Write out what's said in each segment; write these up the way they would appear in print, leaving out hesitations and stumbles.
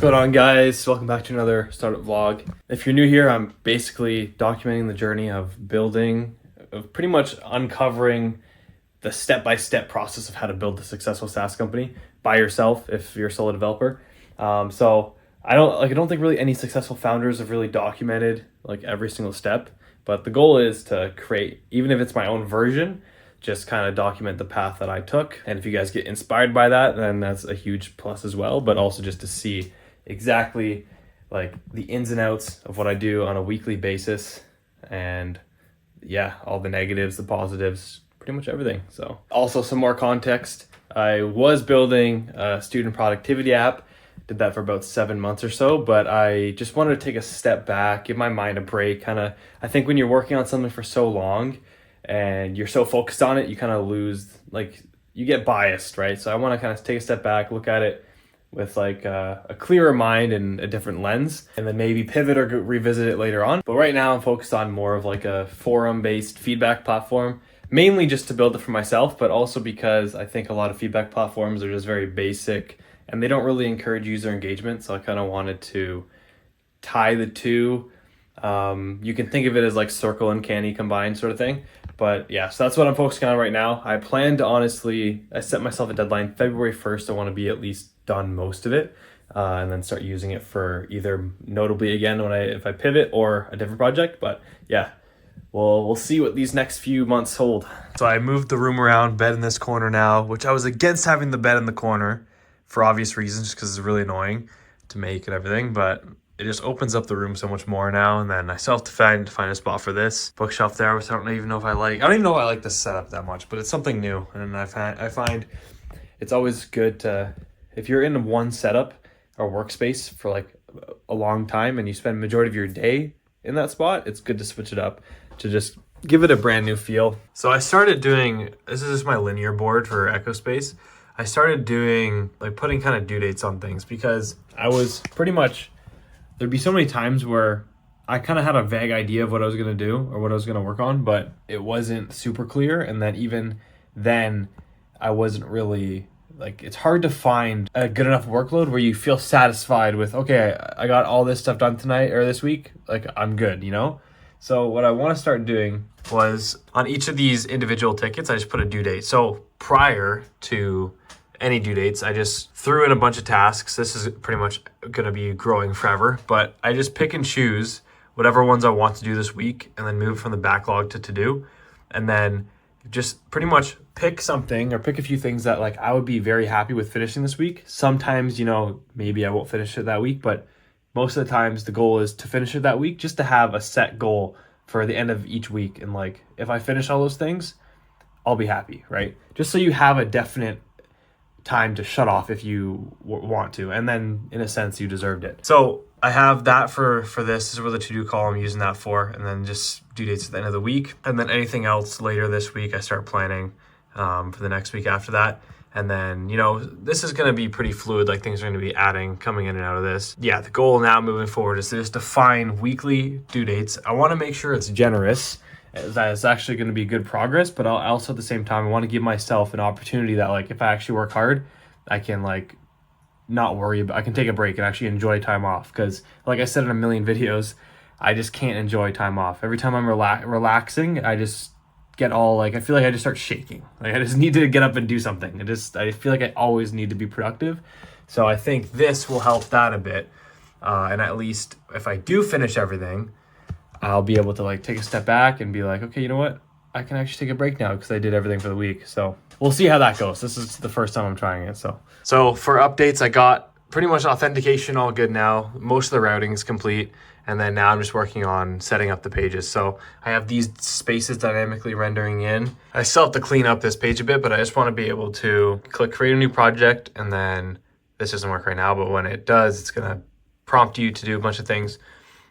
going on, guys? Welcome back to another startup vlog. If you're new here, I'm basically documenting the journey of building, of pretty much uncovering the step-by-step process of how to build a successful SaaS company by yourself if you're a solo developer. So I don't think really any successful founders have really documented like every single step, but the goal is to create, even if it's my own version, just kind of document the path that I took. And if you guys get inspired by that, then that's a huge plus as well, but also just to see exactly like the ins and outs of what I do on a weekly basis. And yeah, all the negatives, the positives, pretty much everything. So also some more context. I was building a student productivity app, did that for about 7 months or so, but I just wanted to take a step back, give my mind a break. I think when you're working on something for so long and you're so focused on it, you kind of lose, like, you get biased, right? So I want to kind of take a step back, look at it with like a clearer mind and a different lens, and then maybe pivot or revisit it later on. But right now I'm focused on more of like a forum-based feedback platform, mainly just to build it for myself, but also because I think a lot of feedback platforms are just very basic and they don't really encourage user engagement. So I kind of wanted to tie the two. You can think of it as like Circle and Canny combined sort of thing. But yeah, so that's what I'm focusing on right now. I plan to I set myself a deadline, February 1st. I want to be at least done most of it, and then start using it for either notably again if I pivot or a different project. But yeah, we'll see what these next few months hold. So I moved the room around, bed in this corner now, which I was against having the bed in the corner for obvious reasons, because it's really annoying to make and everything, but it just opens up the room so much more now. And then I still have to find a spot for this bookshelf there, which I don't even know if I like. I don't even know if I like this setup that much, but it's something new. And I find it's always good to, if you're in one setup or workspace for like a long time and you spend majority of your day in that spot, it's good to switch it up to just give it a brand new feel. So I started doing, this is just my linear board for Echo Space. I started doing like putting kind of due dates on things, because I was pretty much, there'd be so many times where I kind of had a vague idea of what I was going to do or what I was going to work on, but it wasn't super clear. And then even then I wasn't really, like, it's hard to find a good enough workload where you feel satisfied with, okay, I got all this stuff done tonight or this week, like I'm good, you know? So what I want to start doing was on each of these individual tickets, I just put a due date. So prior to any due dates, I just threw in a bunch of tasks. This is pretty much going to be growing forever, but I just pick and choose whatever ones I want to do this week and then move from the backlog to do. And then just pretty much pick something or pick a few things that like I would be very happy with finishing this week. Sometimes, maybe I won't finish it that week, but most of the times the goal is to finish it that week, just to have a set goal for the end of each week. And like, if I finish all those things, I'll be happy, right? Just so you have a definite time to shut off if you want to, and then in a sense you deserved it. So I have that for this. This is where the to-do column I'm using that for, and then just due dates at the end of the week, and then anything else later this week I start planning for the next week after that. And then this is going to be pretty fluid, like things are going to be coming in and out of this. Yeah, the goal now moving forward is to just define weekly due dates. I want to make sure it's generous, that it's actually going to be good progress, but I'll also at the same time I want to give myself an opportunity that like if I actually work hard, I can like not worry about, I can take a break and actually enjoy time off. Because like I said in a million videos, I just can't enjoy time off. Every time I'm relaxing, I just get all like, I feel like I just start shaking. Like I just need to get up and do something. I feel like I always need to be productive. So I think this will help that a bit. And at least if I do finish everything, I'll be able to like take a step back and be like, okay, you know what? I can actually take a break now because I did everything for the week. So we'll see how that goes. This is the first time I'm trying it. So for updates, I got pretty much authentication all good now. Most of the routing is complete. And then now I'm just working on setting up the pages. So I have these spaces dynamically rendering in. I still have to clean up this page a bit, but I just want to be able to click create a new project. And then this doesn't work right now, but when it does, it's going to prompt you to do a bunch of things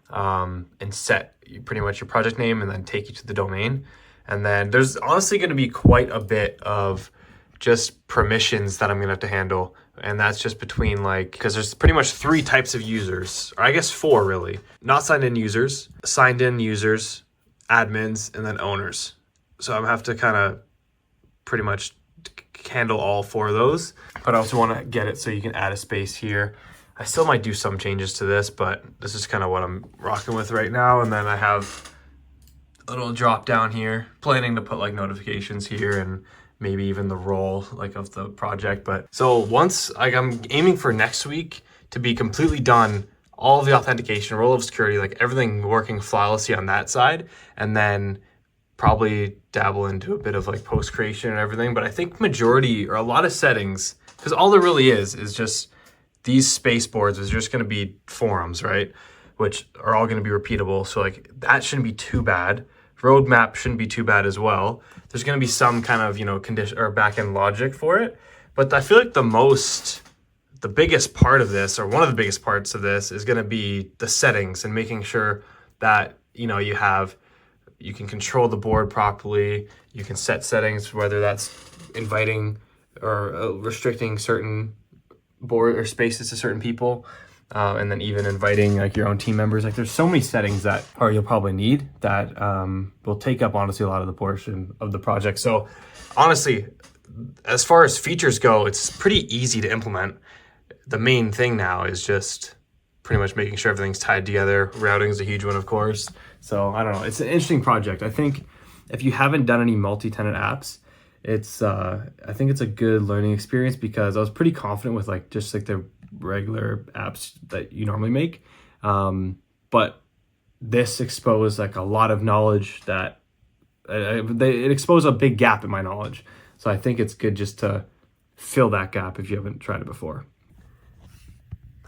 and set pretty much your project name and then take you to the domain. And then there's honestly going to be quite a bit of just permissions that I'm going to have to handle. And that's just between because there's pretty much 3 types of users, or I guess 4 really. Not signed in users, signed in users, admins, and then owners. So I'm going to have to kind of pretty much handle all 4 of those. But I also want to get it so you can add a space here. I still might do some changes to this, but this is kind of what I'm rocking with right now. And then I have a little drop down here, planning to put like notifications here and maybe even the role like of the project. But so once like I'm aiming for next week to be completely done, all of the authentication, role of security, like everything working flawlessly on that side, and then probably dabble into a bit of like post creation and everything. But I think majority or a lot of settings, because all there really is just these space boards is just going to be forums, right? Which are all going to be repeatable. So like that shouldn't be too bad. Roadmap shouldn't be too bad as well. There's going to be some kind of, condition or back-end logic for it. But I feel like the biggest part of this, or one of the biggest parts of this, is going to be the settings and making sure that, you can control the board properly. You can set settings, whether that's inviting or restricting certain board or spaces to certain people, and then even inviting like your own team members. Like there's so many settings that you'll probably need that will take up honestly a lot of the portion of the project. So honestly, as far as features go, it's pretty easy to implement. The main thing now is just pretty much making sure everything's tied together. Routing is a huge one, of course. So I don't know. It's an interesting project. I think if you haven't done any multi-tenant apps, I think it's a good learning experience, because I was pretty confident with like just like the regular apps that you normally make. But this exposed like a lot of knowledge that it exposed a big gap in my knowledge. So I think it's good just to fill that gap if you haven't tried it before.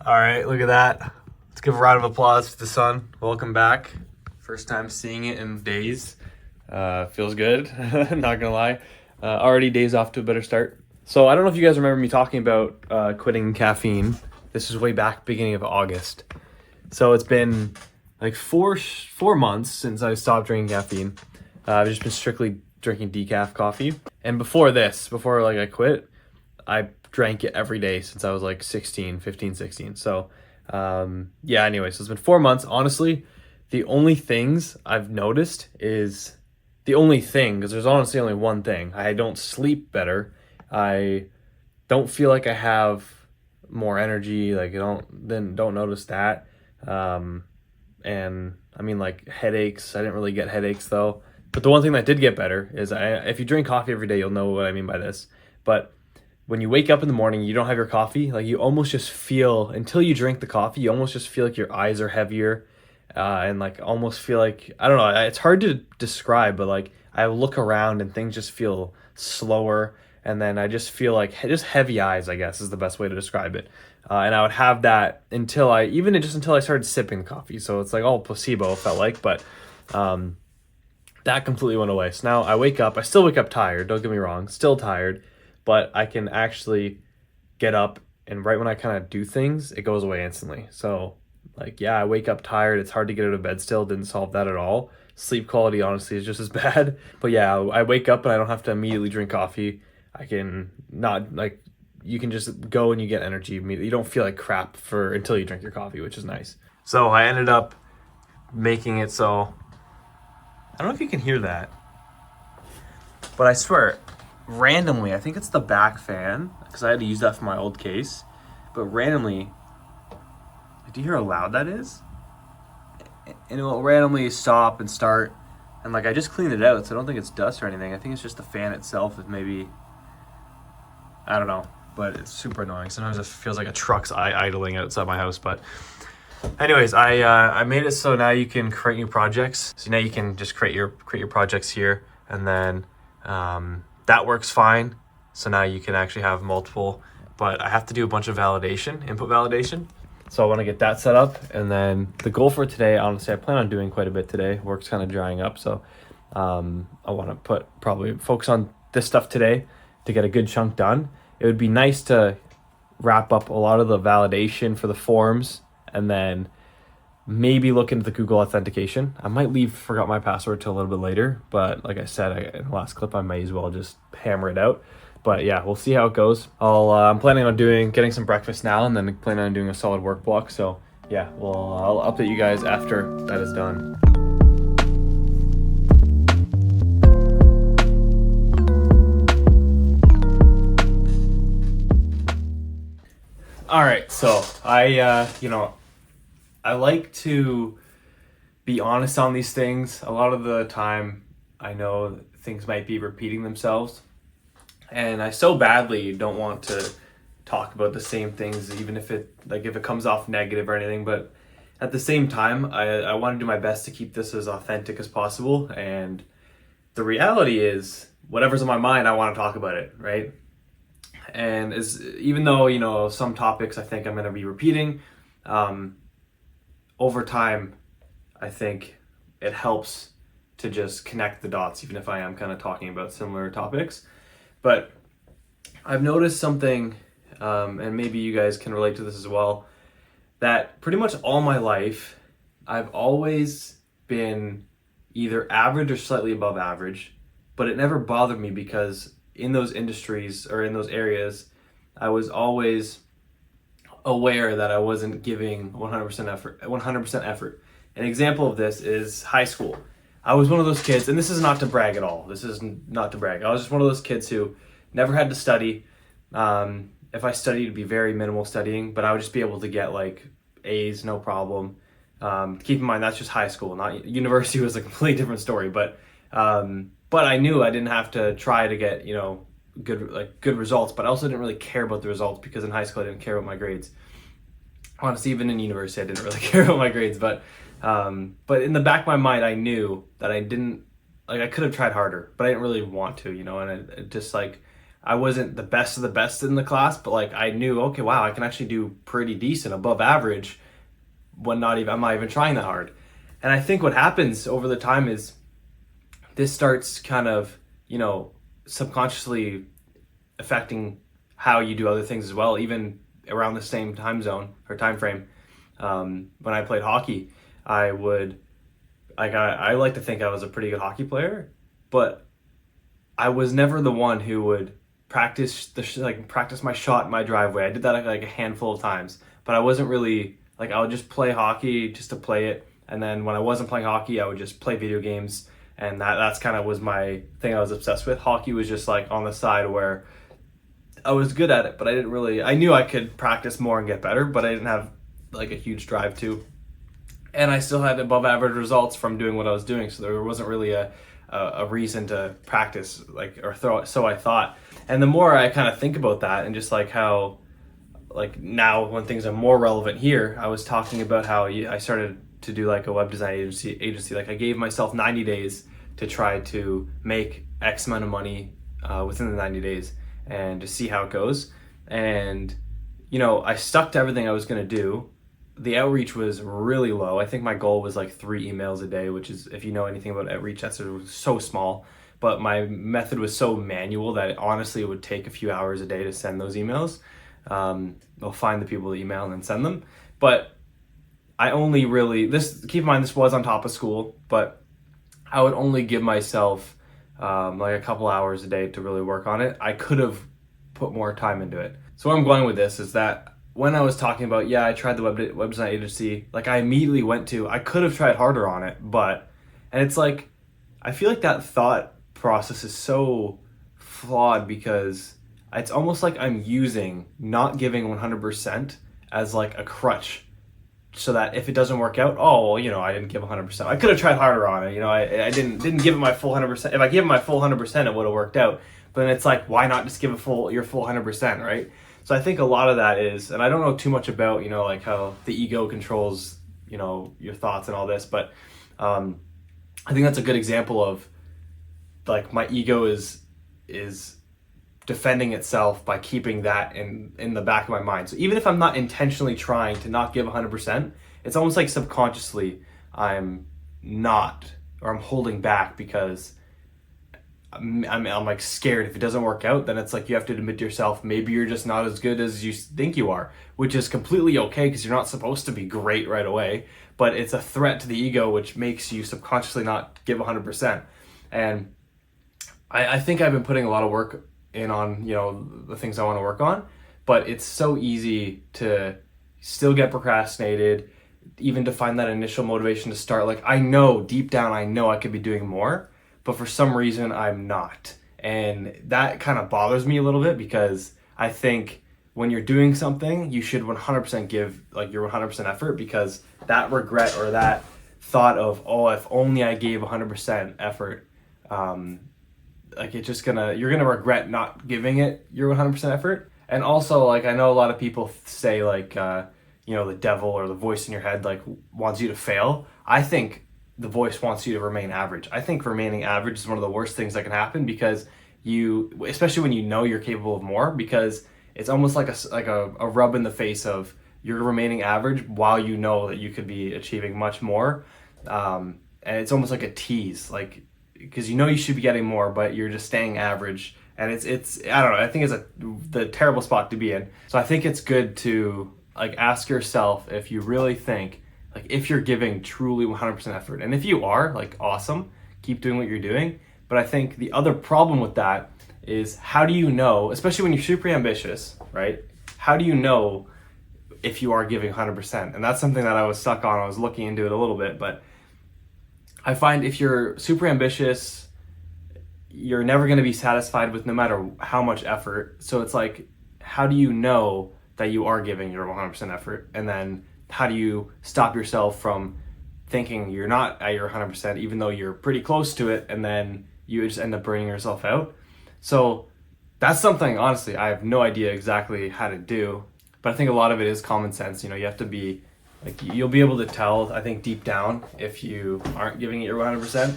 All right, look at that. Let's give a round of applause to the sun. Welcome back. First time seeing it in days. Feels good, not gonna lie. Already days off to a better start. So I don't know if you guys remember me talking about quitting caffeine. This is way back beginning of August. So it's been like four months since I stopped drinking caffeine. I've just been strictly drinking decaf coffee. And before like I quit, I drank it every day since I was like 15, 16. So anyway, so it's been 4 months. Honestly, the only things I've noticed is because there's honestly only one thing. I don't sleep better. I don't feel like I have more energy. Like I don't notice that. And I mean like headaches. I didn't really get headaches though. But the one thing that did get better is if you drink coffee every day, you'll know what I mean by this. But when you wake up in the morning, you don't have your coffee, like you almost just feel, until you drink the coffee, you almost just feel like your eyes are heavier, and like almost feel like, I don't know, it's hard to describe, but like I look around and things just feel slower, and then I just feel like just heavy eyes, I guess is the best way to describe it. And I would have that until I started sipping coffee. So it's like all placebo, it felt like, but that completely went away. So now I still wake up tired, don't get me wrong, still tired, but I can actually get up, and right when I kind of do things, it goes away instantly. So like, yeah, I wake up tired. It's hard to get out of bed still. Didn't solve that at all. Sleep quality, honestly, is just as bad. But yeah, I wake up and I don't have to immediately drink coffee. I can not, like, you can just go and you get energy immediately. You don't feel like crap until you drink your coffee, which is nice. So I ended up making it so, I don't know if you can hear that, but I swear, randomly, I think it's the back fan, because I had to use that for my old case, but randomly, do you hear how loud that is? And it will randomly stop and start, and like I just cleaned it out, so I don't think it's dust or anything. I think it's just the fan itself that maybe, I don't know, but it's super annoying. Sometimes it feels like a truck's idling outside my house, but anyways, I made it so now you can create new projects. So now you can just create your projects here, and then that works fine. So now you can actually have multiple, but I have to do a bunch of input validation. So I want to get that set up, and then the goal for today, honestly, I plan on doing quite a bit today. Work's kind of drying up, so I want to probably focus on this stuff today to get a good chunk done. It would be nice to wrap up a lot of the validation for the forms, and then maybe look into the Google authentication. I might forgot my password till a little bit later, but like I said in the last clip, I may as well just hammer it out. But yeah, we'll see how it goes. I'm planning on getting some breakfast now, and then planning on doing a solid work block. So yeah, I'll update you guys after that is done. All right, so I like to be honest on these things. A lot of the time, I know things might be repeating themselves, and I so badly don't want to talk about the same things, even if it comes off negative or anything. But at the same time, I want to do my best to keep this as authentic as possible. And the reality is, whatever's on my mind, I want to talk about it, right? And even though some topics I think I'm going to be repeating, over time, I think it helps to just connect the dots, even if I am kind of talking about similar topics. But I've noticed something, and maybe you guys can relate to this as well, that pretty much all my life, I've always been either average or slightly above average, but it never bothered me because in those industries or in those areas, I was always aware that I wasn't giving 100% effort. An example of this is high school. I was one of those kids, and this is not to brag at all. This is not to brag. I was just one of those kids who never had to study. If I studied, it'd be very minimal studying, but I would just be able to get like A's, no problem. Keep in mind, that's just high school. Not university was a completely different story, but I knew I didn't have to try to get good results. But I also didn't really care about the results because in high school I didn't care about my grades. Honestly, even in university I didn't really care about my grades. But in the back of my mind, I knew that I didn't I could have tried harder, but I didn't really want to, And it just I wasn't the best of the best in the class, but I knew, okay, wow, I can actually do pretty decent, above average, when I'm not even trying that hard. And I think what happens over the time is this starts kind of, subconsciously affecting how you do other things as well, even around the same time zone or time frame. When I played hockey, I like to think I was a pretty good hockey player, but I was never the one who would practice my shot in my driveway. I did that a handful of times, but I wasn't really I would just play hockey just to play it. And then when I wasn't playing hockey, I would just play video games. And that's kind of was my thing I was obsessed with. Hockey was just on the side where I was good at it, but I knew I could practice more and get better, but I didn't have a huge drive to. And I still had above average results from doing what I was doing. So there wasn't really a reason to practice or throw it. So I thought. And the more I kind of think about that and just how now when things are more relevant here, I was talking about how I started to do a web design agency. I gave myself 90 days to try to make X amount of money within the 90 days and to see how it goes. And, I stuck to everything I was going to do. The outreach was really low. I think my goal was 3 emails a day, which is, if you know anything about outreach, that's so small. But my method was so manual that honestly it would take a few hours a day to send those emails. I'll find the people to email and then send them. But I only keep in mind this was on top of school, but I would only give myself a couple hours a day to really work on it. I could have put more time into it. So where I'm going with this is that when I was talking about, I tried the web design agency, I immediately went to, I could have tried harder on it, and it's I feel that thought process is so flawed because it's almost I'm using not giving 100% as a crutch, so that if it doesn't work out, I didn't give 100%. I could have tried harder on it. I didn't give it my full 100%. If I gave it my full 100%, it would have worked out. But then it's why not just give your full 100%, right? So I think a lot of that is, and I don't know too much about, how the ego controls, your thoughts and all this, but I think that's a good example of my ego is defending itself by keeping that in the back of my mind. So even if I'm not intentionally trying to not give 100%, it's almost subconsciously I'm holding back because I'm scared. If it doesn't work out, then it's you have to admit to yourself, maybe you're just not as good as you think you are, which is completely okay because you're not supposed to be great right away, but it's a threat to the ego, which makes you subconsciously not give 100%. And I think I've been putting a lot of work in on the things I want to work on, but it's so easy to still get procrastinated, even to find that initial motivation to start. I know deep down I could be doing more, but for some reason I'm not, and that kind of bothers me a little bit because I think when you're doing something, you should 100% give like your 100% effort, because that regret or that thought of, oh, if only I gave 100% effort, like it's just you're gonna regret not giving it your 100% effort. And also, like, I know a lot of people say like, the devil or the voice in your head like wants you to fail. I think the voice wants you to remain average. I think remaining average is one of the worst things that can happen, because especially when you know you're capable of more, because it's almost like a rub in the face of you're remaining average while you know that you could be achieving much more. And it's almost like a tease, like, because you know you should be getting more, but you're just staying average. And it's I don't know, I think it's the terrible spot to be in. So I think it's good to like ask yourself if you really think like if you're giving truly 100% effort. And if you are, like, awesome, keep doing what you're doing. But I think the other problem with that is, how do you know, especially when you're super ambitious, right? How do you know if you are giving 100%? And that's something that I was stuck on. I was looking into it a little bit, but I find if you're super ambitious, you're never going to be satisfied with no matter how much effort. So it's like, how do you know that you are giving your 100% effort? And then how do you stop yourself from thinking you're not at your 100%, even though you're pretty close to it, and then you just end up burning yourself out? So that's something, honestly, I have no idea exactly how to do, but I think a lot of it is common sense. You have to be like, you'll be able to tell, I think, deep down if you aren't giving it your 100%.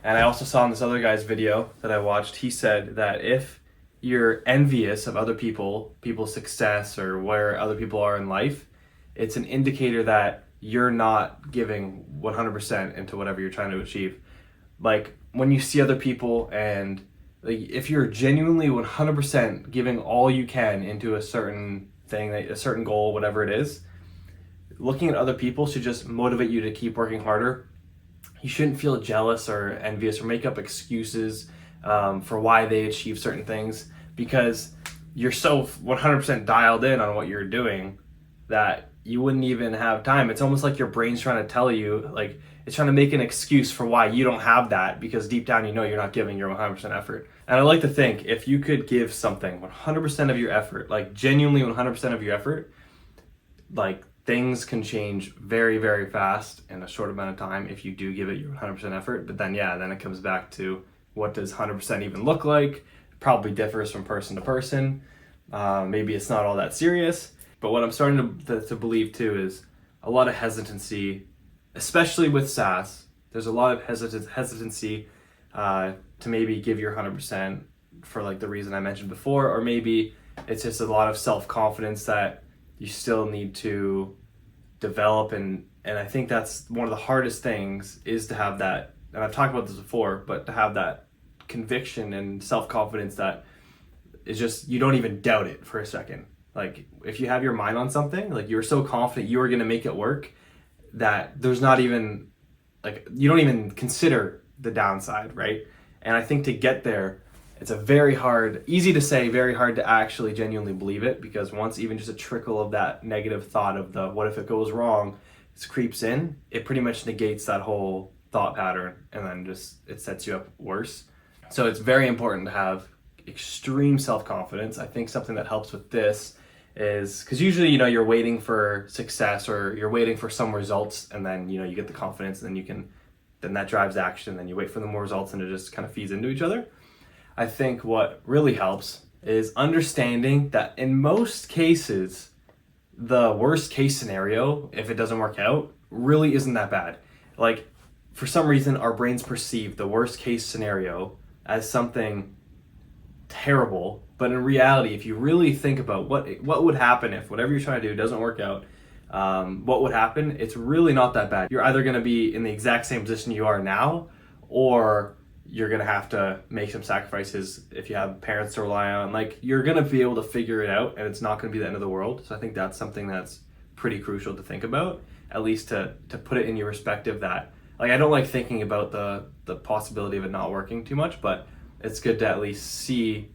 And I also saw in this other guy's video that I watched, he said that if you're envious of other people's success, or where other people are in life, it's an indicator that you're not giving 100% into whatever you're trying to achieve. Like, when you see other people, and like, if you're genuinely 100% giving all you can into a certain thing, a certain goal, whatever it is, looking at other people should just motivate you to keep working harder. You shouldn't feel jealous or envious or make up excuses for why they achieve certain things, because you're so 100% dialed in on what you're doing that you wouldn't even have time. It's almost like your brain's trying to tell you, like, it's trying to make an excuse for why you don't have that, because deep down you know you're not giving your 100% effort. And I like to think, if you could give something 100% of your effort, like genuinely 100% of your effort, like, things can change very, very fast in a short amount of time if you do give it your 100% effort. But then, then it comes back to, what does 100% even look like? It probably differs from person to person. Maybe it's not all that serious. But what I'm starting to believe too is a lot of hesitancy, especially with SaaS. There's a lot of hesitancy to maybe give your 100% for like the reason I mentioned before, or maybe it's just a lot of self-confidence that you still need to develop. And I think that's one of the hardest things, is to have that, and I've talked about this before, but to have that conviction and self-confidence that is just, you don't even doubt it for a second. Like, if you have your mind on something, like, you're so confident you are going to make it work, that there's not even, like, you don't even consider the downside, right? And I think to get there, it's easy to say, very hard to actually genuinely believe it, because once even just a trickle of that negative thought of the what if it goes wrong creeps in, it pretty much negates that whole thought pattern, and then just it sets you up worse. So it's very important to have extreme self-confidence. I think something that helps with this is, because usually, you're waiting for success, or you're waiting for some results, and then, you get the confidence, and then that drives action, then you wait for the more results, and it just kind of feeds into each other. I think what really helps is understanding that in most cases, the worst case scenario, if it doesn't work out, really isn't that bad. Like, for some reason, our brains perceive the worst case scenario as something terrible, but in reality, if you really think about what would happen if whatever you're trying to do doesn't work out, what would happen, it's really not that bad. You're either going to be in the exact same position you are now, or you're going to have to make some sacrifices if you have parents to rely on. Like, you're going to be able to figure it out, and it's not going to be the end of the world. So I think that's something that's pretty crucial to think about, at least to put it in your perspective. That, like, I don't like thinking about the possibility of it not working too much, but it's good to at least see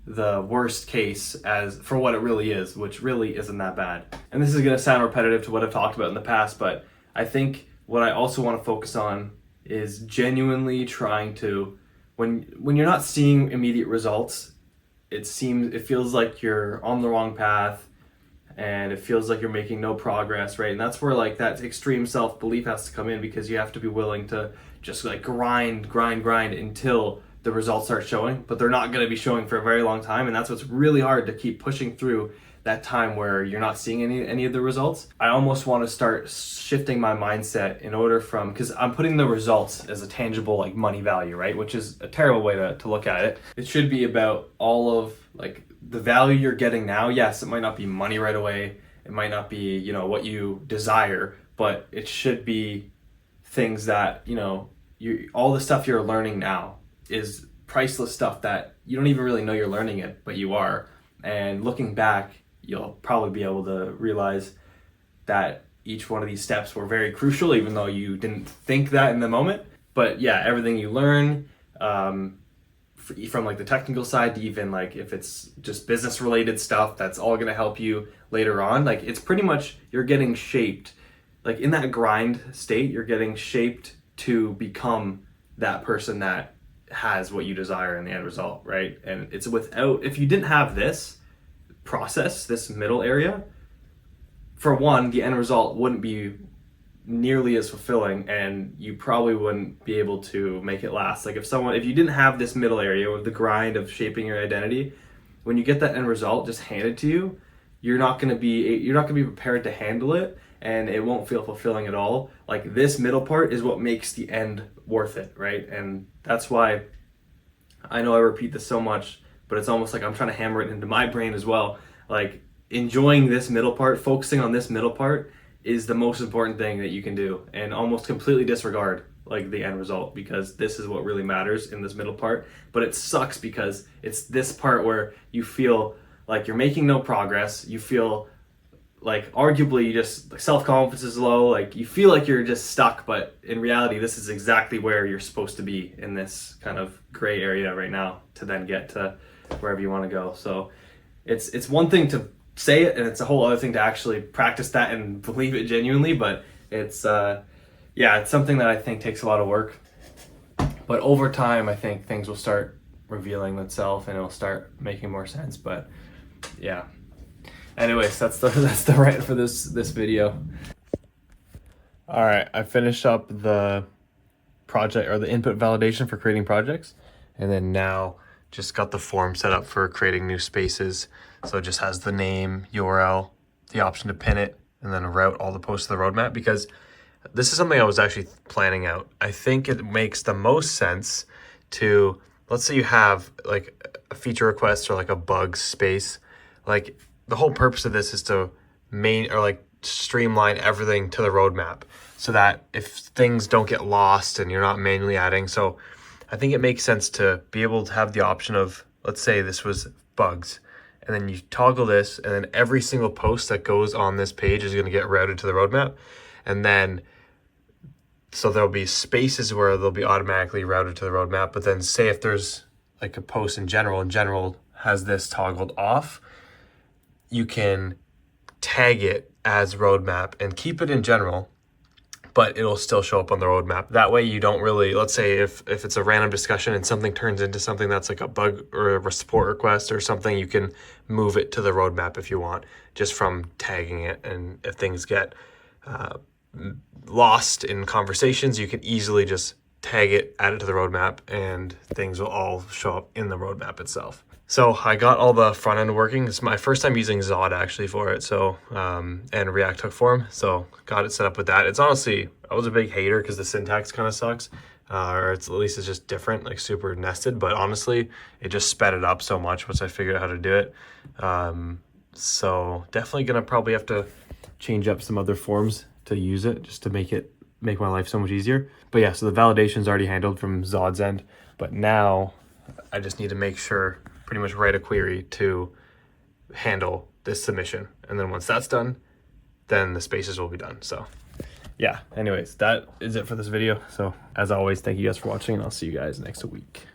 the worst case as for what it really is, which really isn't that bad. And this is going to sound repetitive to what I've talked about in the past, but I think what I also want to focus on is genuinely trying to, when you're not seeing immediate results, it feels like you're on the wrong path, and it feels like you're making no progress, right? And that's where like that extreme self-belief has to come in, because you have to be willing to just like grind until the results start showing, but they're not going to be showing for a very long time. And that's what's really hard, to keep pushing through that time where you're not seeing any of the results. I almost want to start shifting my mindset in order from, because I'm putting the results as a tangible like money value, right? Which is a terrible way to look at it. It should be about all of like the value you're getting now. Yes, it might not be money right away. It might not be, you know, what you desire, but it should be things that, you know, all the stuff you're learning now is priceless stuff that you don't even really know you're learning it, but you are. And looking back, you'll probably be able to realize that each one of these steps were very crucial, even though you didn't think that in the moment. But yeah, everything you learn, from like the technical side to even like if it's just business related stuff, that's all going to help you later on. Like it's pretty much, you're getting shaped, like in that grind state, you're getting shaped to become that person that has what you desire in the end result, right? And it's without, if you didn't have this process, this middle area, for one, the end result wouldn't be nearly as fulfilling, and you probably wouldn't be able to make it last. Like if you didn't have this middle area with the grind of shaping your identity, when you get that end result just handed to you, you're not going to be prepared to handle it, and it won't feel fulfilling at all. Like this middle part is what makes the end worth it, right? And that's why I know I repeat this so much, but it's almost like I'm trying to hammer it into my brain as well. Like enjoying this middle part, focusing on this middle part is the most important thing that you can do, and almost completely disregard like the end result, because this is what really matters in this middle part. But it sucks because it's this part where you feel like you're making no progress. You feel like arguably you just like self-confidence is low, like you feel like you're just stuck, but in reality this is exactly where you're supposed to be, in this kind of gray area right now, to then get to wherever you want to go. So it's one thing to say it, and it's a whole other thing to actually practice that and believe it genuinely. But it's it's something that I think takes a lot of work, but over time I think things will start revealing itself and it'll start making more sense. But yeah, anyways, that's the rant for this video. All right, I finished up the project, or the input validation for creating projects, and then now just got the form set up for creating new spaces. So it just has the name, URL, the option to pin it, and then route all the posts to the roadmap, because this is something I was actually planning out. I think it makes the most sense to, let's say you have like a feature request or like a bug space. Like the whole purpose of this is to streamline everything to the roadmap, so that if things don't get lost and you're not manually adding. So I think it makes sense to be able to have the option of, let's say this was bugs, and then you toggle this, and then every single post that goes on this page is going to get routed to the roadmap. And then, so there'll be spaces where they'll be automatically routed to the roadmap. But then say if there's like a post in general has this toggled off, you can tag it as roadmap and keep it in general, but it'll still show up on the roadmap. That way you don't really, let's say if it's a random discussion and something turns into something that's like a bug or a support request or something, you can move it to the roadmap if you want, just from tagging it. And if things get lost in conversations, you can easily just tag it, add it to the roadmap, and things will all show up in the roadmap itself. So I got all the front end working. It's my first time using Zod actually for it. So, and React Hook Form. So got it set up with that. It's honestly, I was a big hater because the syntax kind of sucks. Or at least it's just different, like super nested. But honestly, it just sped it up so much once I figured out how to do it. So definitely gonna probably have to change up some other forms to use it, just to make my life so much easier. But yeah, so the validation's already handled from Zod's end. But now I just need to make sure, pretty much write a query to handle this submission. And then once that's done, then the spaces will be done. So yeah, anyways, that is it for this video. So as always, thank you guys for watching, and I'll see you guys next week.